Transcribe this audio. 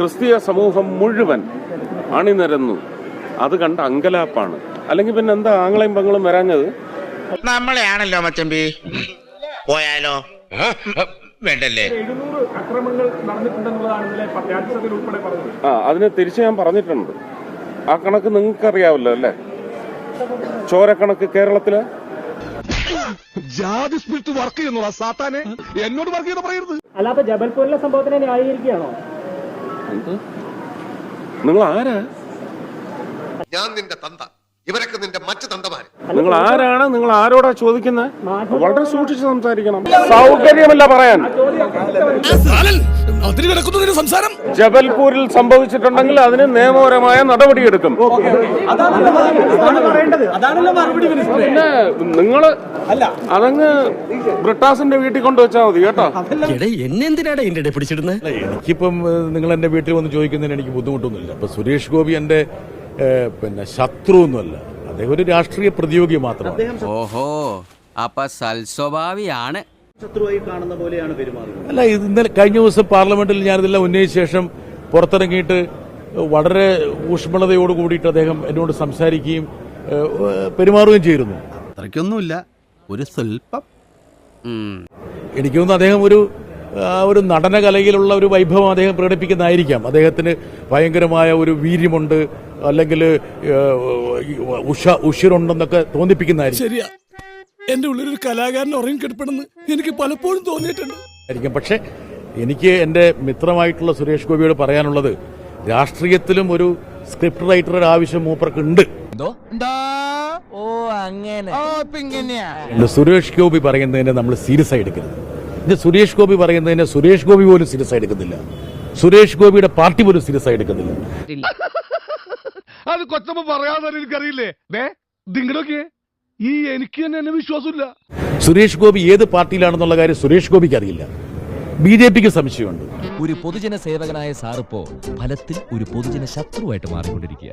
ക്രിസ്തീയ സമൂഹം മുഴുവൻ അണിനിരന്നു. അത് കണ്ട അങ്കലാപ്പാണ്. അല്ലെങ്കിൽ പിന്നെ എന്താ ആങ്ങളെയും പെങ്ങളും വരാഞ്ഞത്? നമ്മളെയാണല്ലോ മച്ചമ്പി. പോയാലോ? വേണ്ടല്ലേ? അതിന് തിരിച്ച് ഞാൻ പറഞ്ഞിട്ടുണ്ട്. ആ കണക്ക് നിങ്ങൾക്കറിയാവല്ലോ അല്ലേ? ചോരക്കണക്ക് കേരളത്തില് ജാതി സ്പിരിറ്റ് വർക്ക് ചെയ്യുന്നു. സാത്താനെ എന്നോട് വർക്ക് ചെയ്ത് പറയരുത്. അല്ലാതെ ജബൽപൂരിലെ സംഭവത്തിനെ ന്യായീകരിക്കുകയാണോ? നിങ്ങൾ ആരാ? ഞാൻ നിന്റെ തന്ത, ഇവരൊക്കെ നിന്റെ മറ്റു തന്തമാര്. നിങ്ങൾ ആരാണ്? നിങ്ങൾ ആരോടാ ചോദിക്കുന്നത്? വളരെ സൂക്ഷിച്ച് സംസാരിക്കണം. സൗകര്യമല്ല പറയാൻ. ജബൽപൂരിൽ സംഭവിച്ചിട്ടുണ്ടെങ്കിൽ അതിന് നിയമപരമായ നടപടിയെടുക്കും. പിന്നെ നിങ്ങള് അതങ്ങ് ബ്രിട്ടാസിന്റെ വീട്ടിൽ കൊണ്ടുവച്ചാൽ മതി കേട്ടോ. എന്നെന്തിനാണ് എന്റെ പിടിച്ചിടുന്നത്? എനിക്കിപ്പം നിങ്ങൾ എന്റെ വീട്ടിൽ വന്ന് ചോദിക്കുന്നതിന് എനിക്ക് ബുദ്ധിമുട്ടൊന്നുമില്ല. ഇപ്പൊ സുരേഷ് ഗോപി എന്റെ പിന്നെ ശത്രു ഒന്നുമല്ല. അദ്ദേഹം ഒരു രാഷ്ട്രീയ പ്രതിയോഗി മാത്രമാണ്. ഓഹോ, അപ്പൊ സൽസ്വഭാവിയാണ്. ശത്രുവായി കാണുന്ന പോലെയാണ് പെരുമാറുന്നത്. അല്ല, ഇന്നലെ കഴിഞ്ഞ ദിവസം പാർലമെന്റിൽ ഞാനിതെല്ലാം ഉന്നയിച്ച ശേഷം പുറത്തിറങ്ങിയിട്ട് വളരെ ഊഷ്മളതയോട് കൂടിയിട്ട് അദ്ദേഹം എന്നോട് സംസാരിക്കുകയും പെരുമാറുകയും ചെയ്തിരുന്നു. അത്രയ്ക്കൊന്നുമില്ല, ഒരു സ്വൽപ്പം. എനിക്ക് തോന്നുന്നു അദ്ദേഹം ഒരു നടനകലയിലുള്ള ഒരു വൈഭവം അദ്ദേഹം പ്രകടിപ്പിക്കുന്നതായിരിക്കാം. അദ്ദേഹത്തിന് ഭയങ്കരമായ ഒരു വീര്യമുണ്ട്, അല്ലെങ്കിൽ ഉഷിരുണ്ടെന്നൊക്കെ തോന്നിപ്പിക്കുന്നതായിരിക്കും. ശരിയാ, എന്റെ ഉള്ളിലൊരു കലാകാരൻ ഉറങ്ങിക്കിടപ്പെടുന്നു എനിക്ക് പലപ്പോഴും തോന്നിയിട്ടുണ്ട്. പക്ഷെ എനിക്ക് എന്റെ മിത്രമായിട്ടുള്ള സുരേഷ് ഗോപിയോട് പറയാനുള്ളത്, രാഷ്ട്രീയത്തിലും ഒരു സ്ക്രിപ്റ്റ് റൈറ്ററുടെ ആവശ്യം മൂപ്പർക്കുണ്ട്. സുരേഷ് ഗോപി പറയുന്നതിനെ നമ്മൾ സീരിയസ് ആയി എടുക്കരുത്. ഇത് സുരേഷ് ഗോപി പറയുന്നതിനെ സുരേഷ് ഗോപി പോലും സീരിയസ് ആയി എടുക്കുന്നില്ല. സുരേഷ് ഗോപിയുടെ പാർട്ടി പോലും സീരിയസ് ആയി എടുക്കുന്നില്ല. അത് കൊച്ചമ്മ പറയാതെ എനിക്കറിയില്ലേ. നിങ്ങളൊക്കെ ഈ എനിക്ക് തന്നെ എന്നെ വിശ്വാസമില്ല. സുരേഷ് ഗോപി ഏത് പാർട്ടിയിലാണെന്നുള്ള കാര്യം സുരേഷ് ഗോപിക്ക് അറിയില്ല. BJP സംശയമുണ്ട്. ഒരു പൊതുജന സേവകനായ സാറിപ്പോ ഫലത്തിൽ ഒരു പൊതുജന ശത്രുവായിട്ട് മാറിക്കൊണ്ടിരിക്കുക.